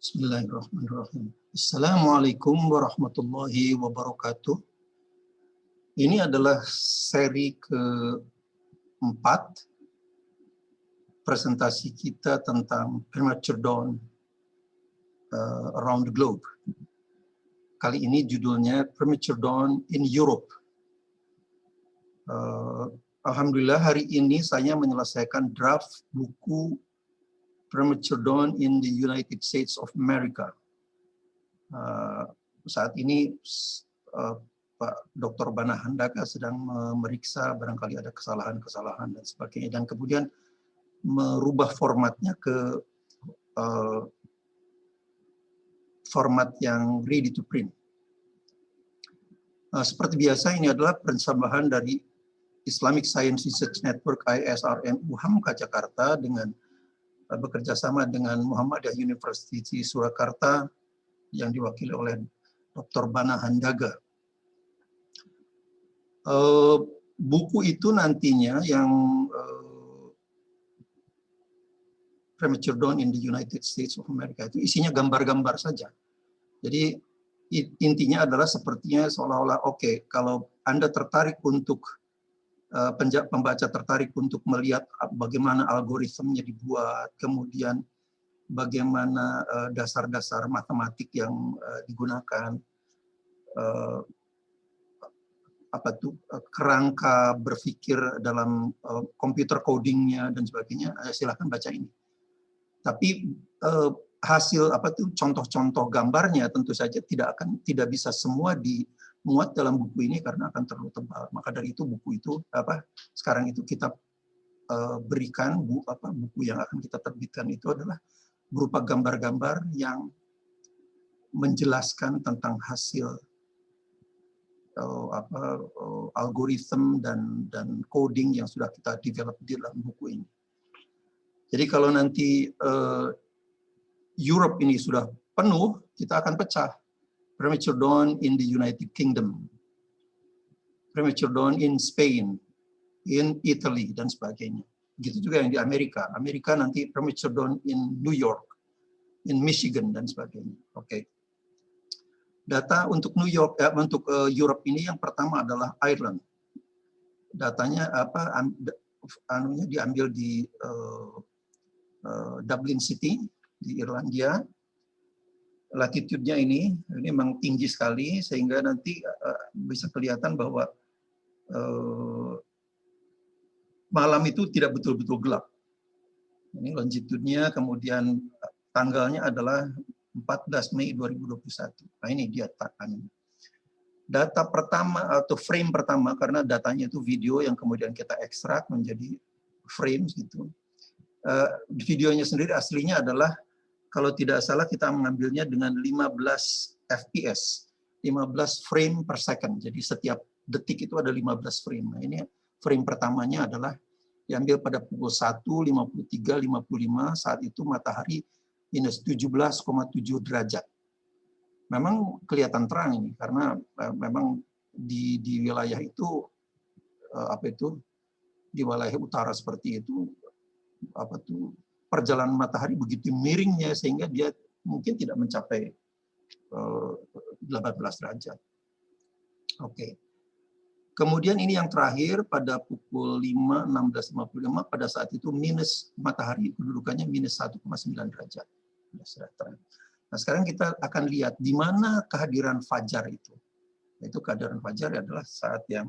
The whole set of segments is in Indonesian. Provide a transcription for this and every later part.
Bismillahirrahmanirrahim. Assalamualaikum warahmatullahi wabarakatuh. Ini adalah seri keempat presentasi kita tentang premature dawn around the globe. Kali ini judulnya Premature Dawn in Europe. Alhamdulillah hari ini saya menyelesaikan draft buku Premature Dawn in the United States of America. Saat ini Pak Dr. Bana Handaka sedang memeriksa barangkali ada kesalahan-kesalahan dan sebagainya, dan kemudian merubah formatnya ke format yang ready to print. Seperti biasa, ini adalah persembahan dari Islamic Science Research Network ISRN UHAMKA Jakarta dengan bekerja sama dengan Muhammadiyah University Surakarta yang diwakili oleh Dr. Bana Handaka. Buku itu nantinya yang Premature Dawn in the United States of America itu isinya gambar-gambar saja. Jadi intinya adalah sepertinya seolah-olah oke, kalau Anda tertarik untuk pembaca tertarik untuk melihat bagaimana algoritmnya dibuat, kemudian bagaimana dasar-dasar matematik yang digunakan, kerangka berpikir dalam komputer codingnya dan sebagainya, silahkan baca ini. Tapi hasil contoh-contoh gambarnya tentu saja tidak bisa semua dimuat dalam buku ini karena akan terlalu tebal. Maka dari itu buku itu sekarang itu kita berikan buku yang akan kita terbitkan itu adalah berupa gambar-gambar yang menjelaskan tentang hasil algoritma dan coding yang sudah kita develop di dalam buku ini. Jadi kalau nanti Europe ini sudah penuh, kita akan pecah. Premature Dawn in the United Kingdom, Premature Dawn in Spain, in Italy, dan sebagainya. Begitu juga yang di Amerika. Amerika nanti Premature Dawn in New York, in Michigan, dan sebagainya. Oke. Data untuk New York, untuk Europe ini yang pertama adalah Ireland. Datanya diambil di Dublin City di Irlandia. Latitude-nya ini memang tinggi sekali sehingga nanti bisa kelihatan bahwa malam itu tidak betul-betul gelap. Ini longitude-nya, kemudian tanggalnya adalah 14 Mei 2021. Nah ini dia data pertama atau frame pertama, karena datanya itu video yang kemudian kita ekstrak menjadi frames gitu. Videonya sendiri aslinya adalah, kalau tidak salah kita mengambilnya dengan 15 fps, 15 frame per second. Jadi setiap detik itu ada 15 frame. Nah, ini frame pertamanya adalah diambil pada pukul 1.53.55, saat itu matahari minus 17,7 derajat. Memang kelihatan terang ini karena memang di wilayah itu di wilayah utara seperti itu perjalanan matahari begitu miringnya sehingga dia mungkin tidak mencapai 18 derajat. Oke. Kemudian ini yang terakhir pada pukul 5.16.55, pada saat itu matahari kedudukannya minus 1,9 derajat. Nah, sekarang kita akan lihat di mana kehadiran fajar itu. Itu kehadiran fajar adalah saat yang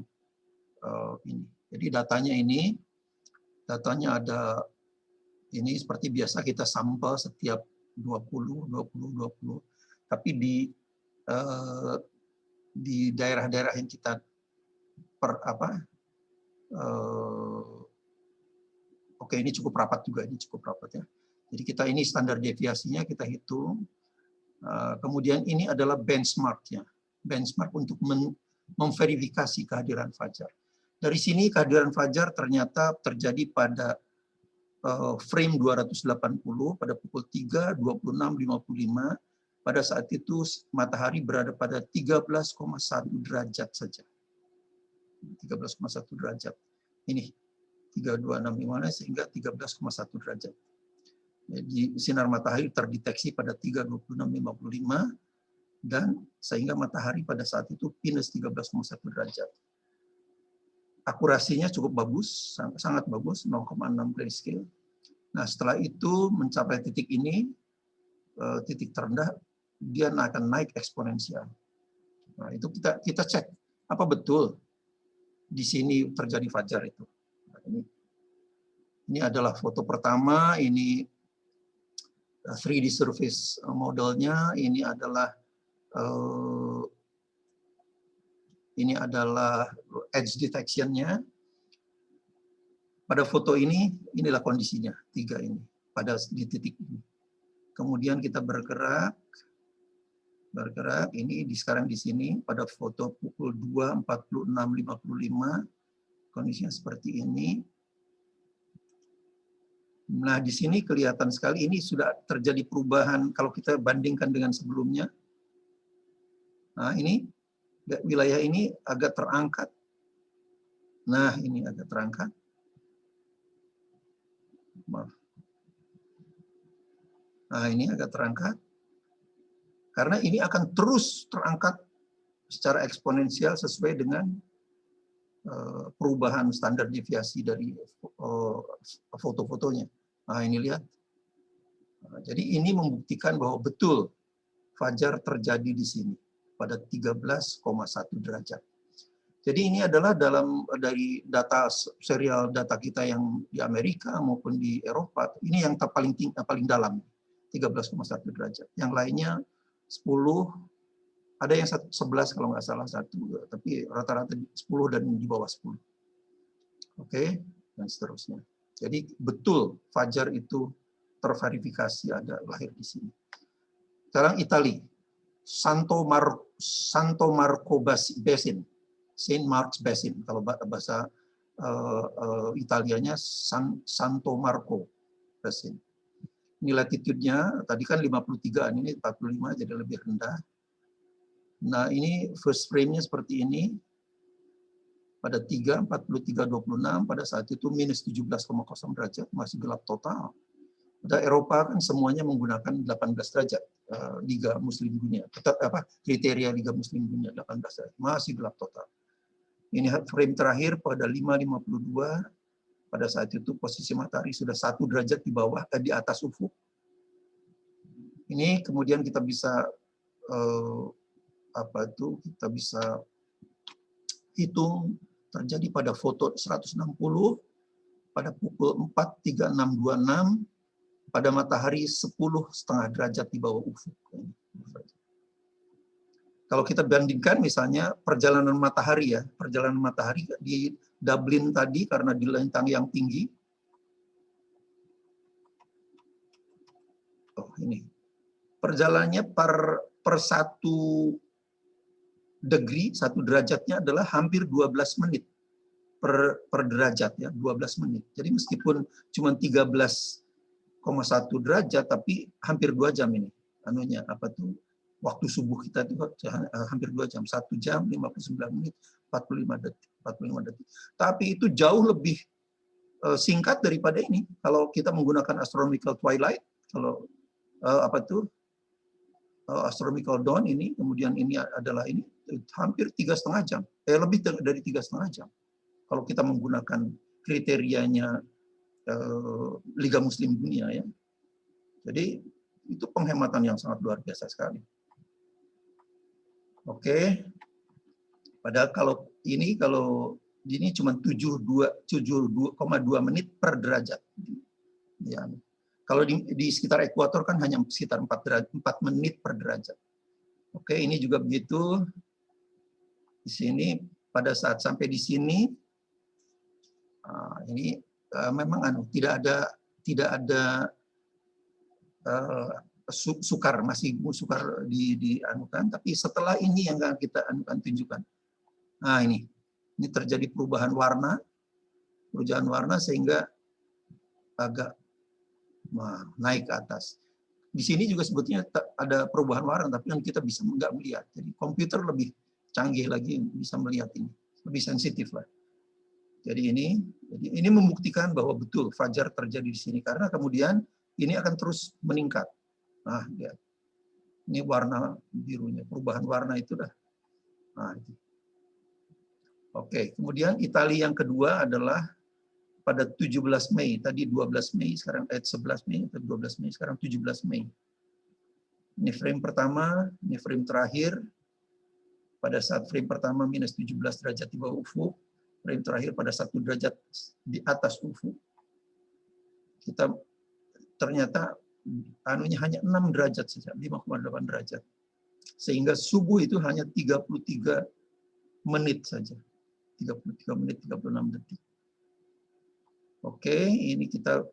ini. Jadi datanya ada ini seperti biasa kita sampel setiap 20. Tapi di daerah-daerah yang kita ini cukup rapat juga, ya. Jadi kita ini standar deviasinya kita hitung. Kemudian ini adalah benchmarknya, benchmark untuk memverifikasi kehadiran fajar. Dari sini kehadiran fajar ternyata terjadi pada frame 280 pada pukul 3.26.55. Pada saat itu matahari berada pada 13,1 derajat saja. 13,1 derajat. Ini 3.26.55 sehingga 13,1 derajat. Jadi sinar matahari terdeteksi pada 3.26.55 dan sehingga matahari pada saat itu minus 13,1 derajat. Akurasinya cukup bagus, sangat bagus, 0,6 grayscale. Nah, setelah itu mencapai titik ini, titik terendah, dia akan naik eksponensial. Nah, itu kita cek apa betul di sini terjadi fajar itu. Nah, ini adalah foto pertama, ini 3D surface modelnya, ini adalah edge detection-nya. Pada foto ini, inilah kondisinya, 3 ini, di titik ini. Kemudian kita bergerak, ini sekarang di sini, pada foto pukul 2.46.55, kondisinya seperti ini. Nah, di sini kelihatan sekali ini sudah terjadi perubahan kalau kita bandingkan dengan sebelumnya. Nah, ini wilayah ini agak terangkat. Nah, ini agak terangkat. Maaf. Nah, ini agak terangkat. Karena ini akan terus terangkat secara eksponensial sesuai dengan perubahan standar deviasi dari foto-fotonya. Nah, ini lihat. Nah, jadi ini membuktikan bahwa betul fajar terjadi di sini pada 13,1 derajat. Jadi ini adalah dari data serial data kita yang di Amerika maupun di Eropa, ini yang paling dalam, 13,1 derajat. Yang lainnya 10, ada yang 11 kalau nggak salah satu, tapi rata-rata 10 dan di bawah 10. Oke, dan seterusnya. Jadi betul fajar itu terverifikasi ada lahir di sini. Sekarang Italia, Santo Marco Basin, Saint Mark's Basin. Kalau bahasa Italianya Santo Marco Basin. Ini latitude-nya, tadi kan 53, ini 45, jadi lebih rendah. Nah, ini first frame-nya seperti ini. Pada 3.43.26, pada saat itu minus 17,0 derajat, masih gelap total. Pada Eropa kan semuanya menggunakan 18 derajat, Liga Muslim Dunia. Kriteria Liga Muslim Dunia 18 derajat, masih gelap total. Ini frame terakhir pada 5.52, pada saat itu posisi matahari sudah 1 derajat di bawah, di atas ufuk. Ini kemudian kita bisa kita bisa hitung terjadi pada foto 160 pada pukul 4.3626 pada matahari 10,5 derajat di bawah ufuk. Kalau kita bandingkan misalnya perjalanan matahari di Dublin tadi karena di lintang yang tinggi. Oh, ini. Perjalanannya per 1 degree, 1 derajatnya adalah hampir 12 menit per derajat ya, 12 menit. Jadi meskipun cuma 13,1 derajat tapi hampir 2 jam ini. Anunya waktu subuh kita itu hampir 2 jam, 1 jam 59 menit 45 detik. Tapi itu jauh lebih singkat daripada ini. Kalau kita menggunakan astronomical twilight, kalau astronomical dawn ini, kemudian ini adalah ini hampir 3,5 jam, lebih dari 3,5 jam. Kalau kita menggunakan kriterianya Liga Muslim Dunia ya. Jadi itu penghematan yang sangat luar biasa sekali. Oke. Padahal kalau ini cuma 72,2 menit per derajat. Ya. Kalau di sekitar ekuator kan hanya sekitar 4 menit per derajat. Oke, ini juga begitu. Di sini pada saat sampai di sini ini memang tidak ada sukar, masih sukar dianukan, tapi setelah ini yang kita anukan tunjukkan. Nah, ini terjadi perubahan warna sehingga agak naik ke atas. Di sini juga sebetulnya ada perubahan warna, tapi kan kita bisa nggak melihat. Jadi komputer lebih canggih lagi bisa melihat ini, lebih sensitif lah. Jadi ini membuktikan bahwa betul fajar terjadi di sini karena kemudian ini akan terus meningkat. Nah, lihat. Ini warna birunya, perubahan warna itu dah. Nah, itu. Oke, kemudian Italia yang kedua adalah pada 17 Mei, tadi 12 Mei, sekarang 11 Mei, atau 12 Mei, sekarang 17 Mei. Ini frame pertama, ini frame terakhir. Pada saat frame pertama minus 17 derajat di bawah ufuk, frame terakhir pada 1 derajat di atas ufuk. Kita ternyata anunya hanya 6 derajat saja, 5,8 derajat. Sehingga subuh itu hanya 33 menit saja. 33 menit 36 detik. Oke, ini kita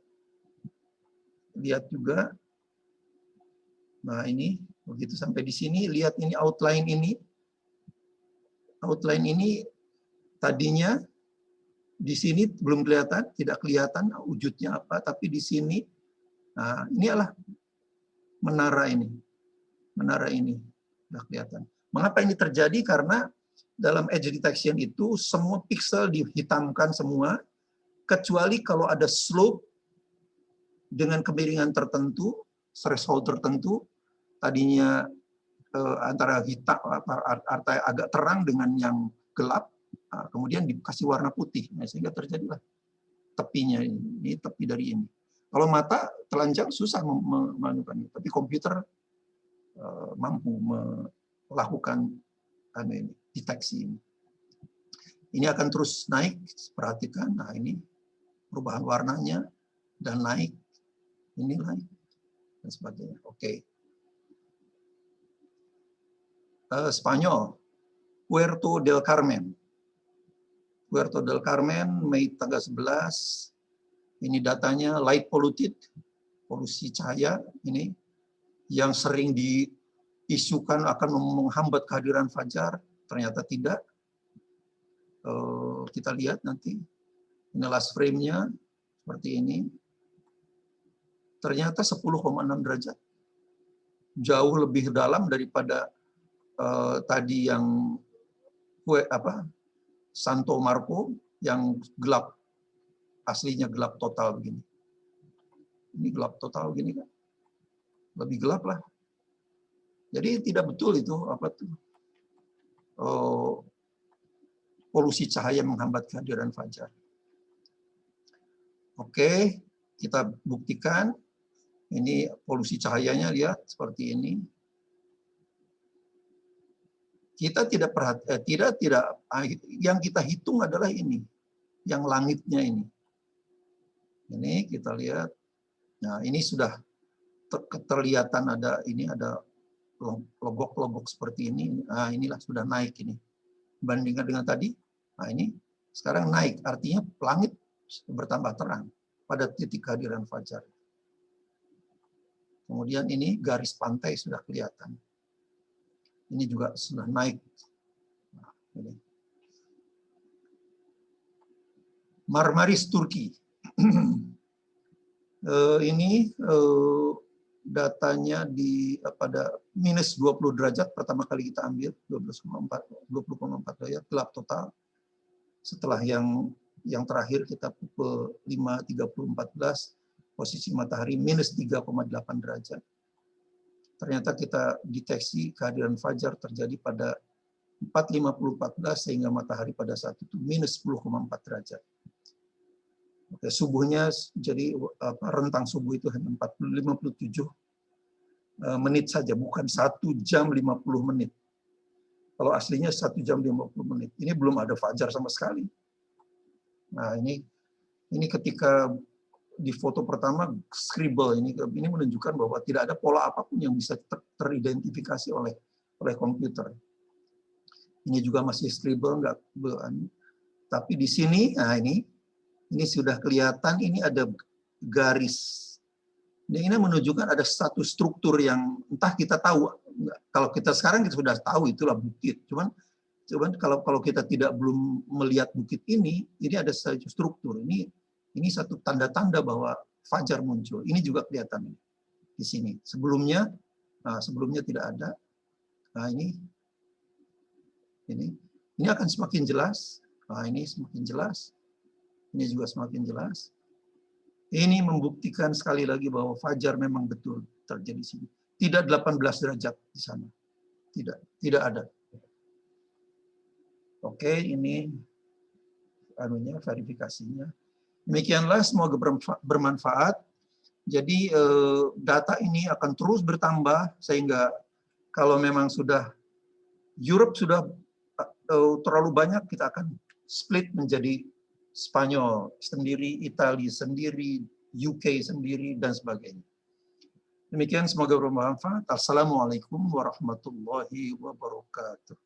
lihat juga. Nah, ini begitu sampai di sini, lihat ini outline ini. Outline ini tadinya di sini belum kelihatan, tidak kelihatan wujudnya apa, tapi di sini, nah, ini adalah menara ini. Menara ini sudah kelihatan. Mengapa ini terjadi? Karena dalam edge detection itu semua pixel dihitamkan semua, kecuali kalau ada slope dengan kemiringan tertentu, threshold tertentu, tadinya antara hitam agak terang dengan yang gelap, kemudian dikasih warna putih, nah, sehingga terjadilah tepinya ini tepi dari ini. Kalau mata telanjang susah melakukan, tapi komputer mampu melakukan deteksi ini. Ini akan terus naik, perhatikan. Nah, ini perubahan warnanya dan naik, ini naik dan sebagainya. Oke. Spanyol, Puerto del Carmen. Puerto del Carmen, Mei tanggal 11. Ini datanya light polluted, polusi cahaya ini yang sering diisukan akan menghambat kehadiran fajar, ternyata tidak. Kita lihat nanti. Ini last frame-nya seperti ini. Ternyata 10,6 derajat. Jauh lebih dalam daripada tadi yang Santo Marco yang gelap, aslinya gelap total begini. Ini gelap total begini kan, lebih gelap lah. Jadi tidak betul itu apa tuh polusi cahaya menghambat kehadiran fajar. Oke, kita buktikan. Ini polusi cahayanya, lihat seperti ini. Kita tidak yang kita hitung adalah ini, yang langitnya ini. Ini kita lihat. Nah, ini sudah keterlihatan ada logok-logok seperti ini. Nah, inilah sudah naik ini. Bandingkan dengan tadi. Nah, ini sekarang naik, artinya langit bertambah terang pada titik kehadiran fajar. Kemudian ini garis pantai sudah kelihatan. Ini juga sudah naik. Nah, ini. Marmaris Turki. Ini datanya pada minus 20 derajat pertama kali kita ambil, 20,4 derajat gelap total. Setelah yang terakhir kita pukul 5.30-14, posisi matahari minus 3,8 derajat. Ternyata kita deteksi kehadiran fajar terjadi pada 4.50-14 sehingga matahari pada saat itu minus 10,4 derajat. Oke, subuhnya jadi rentang subuh itu hanya 57 menit saja, bukan 1 jam 50 menit. Kalau aslinya 1 jam 50 menit. Ini belum ada fajar sama sekali. Nah, ini ketika di foto pertama scribble ini menunjukkan bahwa tidak ada pola apapun yang bisa teridentifikasi oleh komputer. Ini juga masih scribble, enggak. Tapi di sini, nah ini sudah kelihatan, ini ada garis. Ini menunjukkan ada satu struktur yang entah kita tahu. Kalau kita sekarang kita sudah tahu itulah bukit. Cuman kalau kita belum melihat bukit ini ada satu struktur. Ini satu tanda-tanda bahwa fajar muncul. Ini juga kelihatan di sini. Sebelumnya tidak ada. Nah, ini akan semakin jelas. Nah, ini semakin jelas. Ini juga semakin jelas. Ini membuktikan sekali lagi bahwa fajar memang betul terjadi di sini. Tidak 18 derajat di sana. Tidak ada. Oke, ini anunya verifikasinya. Demikianlah, semoga bermanfaat. Jadi data ini akan terus bertambah sehingga kalau memang Europe sudah terlalu banyak, kita akan split menjadi Spanyol sendiri, Italia sendiri, UK sendiri, dan sebagainya. Demikian, semoga bermanfaat. Assalamualaikum warahmatullahi wabarakatuh.